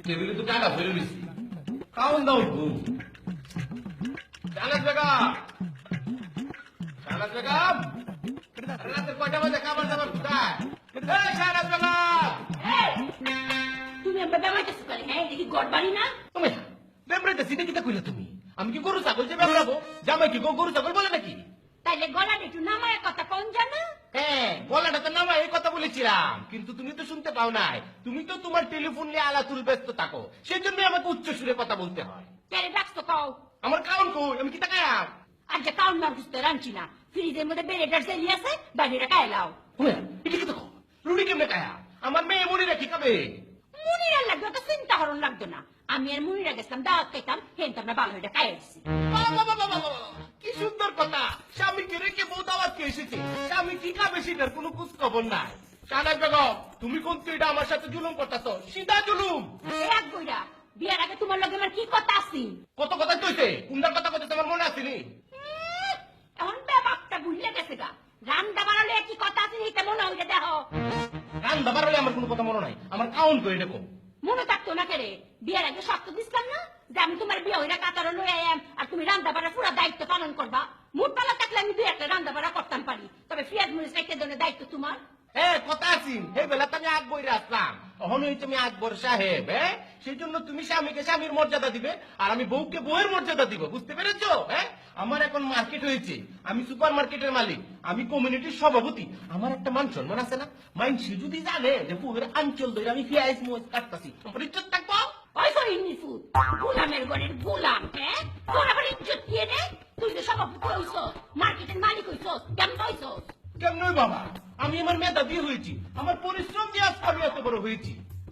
টেবিলে তো টাকা ফেলে দিছি খাওন দাও ঘুম শাহনাজ বেগম শাহনাজ বেগম রাতে কয়টা বাজে খাবার দাবার কোথায় এই শাহনাজ বেগম তুমি আমার বেমার কিছু করে হ্যাঁ দেখি গড় বাড়ি না তুমি বেমরাইতে সিনে কিটা কইলা তুমি আমি কি গরু ছাগল যে বেমরাবো জামাই কি গরু ছাগল বলে নাকি তাইলে গলাটা একটু নামায় কথা কোন জানা হ্যাঁ গলাটা তো নামা এই কথা বলেছিলাম কিন্তু তুমি তো শুনতে পাও নাই তুমি তো তোমার টেলিফোন নিয়ে আলাতুল ব্যস্ত থাকো সেই জন্য আমাকে উচ্চ সুরে কথা বলতে হয় কেড়ে ডাকতো কও আমার কারণ কই আমি কি তাকায়াম আর যে কাউন না বুঝতে রাঁধছি না ফ্রিজের মধ্যে বেড়েটার সেলি আছে বাইরেটা খাইলাও এটা কি দেখো রুটি কেমনে কায়া আমার মেয়ে মনে রাখি কবে মুনিরা লাগবে তো চিন্তা হরণ লাগতো না আমি আর মুনিরা গেছিলাম দাওয়াত খাইতাম হেন তোমরা ভালো হইটা খাই আসছি কি সুন্দর কথা স্বামীকে রেখে বউ দাওয়াত এসেছে স্বামী কি খাবে সেটার কোনো খোঁজ খবর নাই শাহনাজ বেগম তুমি কোন এটা আমার সাথে জুলুম করতেছ সিধা জুলুম এক বইরা বিয়ার আগে তোমার লগে আমার কি কথা আছে কত কথা কইছে কোনটার কথা কইতে তোমার মনে আসেনি এখন ব্যাপারটা ভুলে গেছে গা রান্না বাড়ালে কি কথা আছে এটা মনে হইতে দেখো রান দাবার হলে আমার কোনো কথা মনে নাই আমার কাউন্ট করে দেখো মনে থাকতো না কেরে বিয়ার আগে শক্ত দিছিলাম না যে আমি তোমার বিয়ে হইরা কাতার লই আইম আর তুমি রান্না বাড়া পুরো দায়িত্ব পালন করবা মোটপালা থাকলে আমি দুই একটা রান্না বাড়া করতাম পারি তবে পেঁয়াজ মরিচ রাখতে দেওয়ার দায়িত্ব তোমার হ্যাঁ কথা আছি এই বেলা তো আমি আগ বইরে আসলাম এখন হই তুমি আকবর সাহেব হ্যাঁ সেই জন্য তুমি স্বামীকে স্বামীর মর্যাদা দিবে আর আমি বউকে বউয়ের মর্যাদা দিব বুঝতে পেরেছো হ্যাঁ আমার এখন মার্কেট হয়েছে আমি সুপার মার্কেটের মালিক আমি কমিউনিটির সভাপতি আমার একটা মান সম্মান আছে না মাইনসি যদি জানে যে বউয়ের আঞ্চল ধরে আমি পেঁয়াজ মোজ কাটতাছি আমার ইজ্জত থাকবো ওই তো ইন্নিফু গোলামের ঘরের গোলাম হ্যাঁ তোর আবার ইজ্জত দিয়ে নে তুই তো সভাপতি হইছ মার্কেটের মালিক হইছ কেমন হইছ কেমন বাবা আমি আমার মেধা দিয়ে হয়েছি আমার পরিশ্রম দিয়ে আজকে আমি এত বড় হয়েছি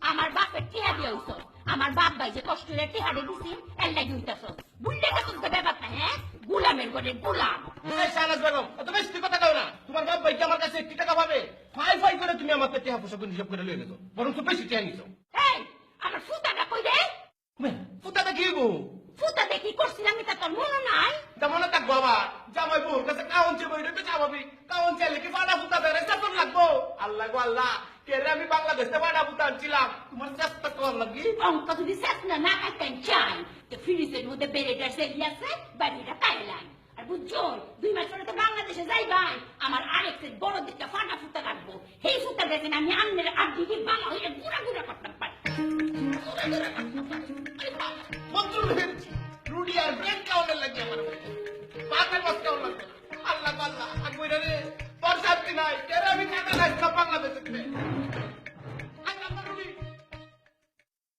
আমার বাপের টিহা দিয়ে হইছ আমার বাপ ভাই যে কষ্ট করে টিহারে দিছি এর লাগি হইতাছ বুঝলে গেছ তো ব্যাপারটা হ্যাঁ গোলামের ঘরের গোলাম শাহনাজ বেগম এত বেশি কথা কও না তোমার বাপ ভাই কি আমার কাছে 1 টাকা পাবে ফাই ফাই করে তুমি আমাকে টাকা পয়সা করে হিসাব করে লয়ে গেছো বরং তো বেশি টাকা নিছো এই আমার ফুটাটা কই রে ফুটাটা কি গো ফুটা দেখি করছিলাম এটা তোর মনে নাই তা মনে থাক বাবা জামাই বউর কাছে কাউন চেয়ে বইটা তো স্বাভাবিক কাউন চাইলে কি ফাটা ফুটা দেয় চাতন লাগবো আল্লাহ গো আল্লাহ কেরে আমি বাংলাদেশে ফাটা ফুটা আনছিলাম তোমার চেষ্টা করার লাগি অঙ্ক যদি শেষ না খাইতেন চাই তো ফ্রিজের মধ্যে বেড়েটার সেলি আছে বাইরেটা খাইলাম আর বুঝছো 2 মাস পরে তো বাংলাদেশে যাই ভাই আমার আরেক সেট বড় দিকটা ফাটা ফুটা রাখবো সেই ফুটা দেখেন আমি আন্নের আর দিকে বাংলা হইলে গুড়া গুড়া করতাম পারি রুডি আর ব্রেন কাউন্টার লাগে আমার বাপের বাস কাউন্টার লাগবে আল্লাহ আল্লাহ আর কইরা রে তোর শান্তি নাই কেরে আমি কাটা নাই বাংলাদেশে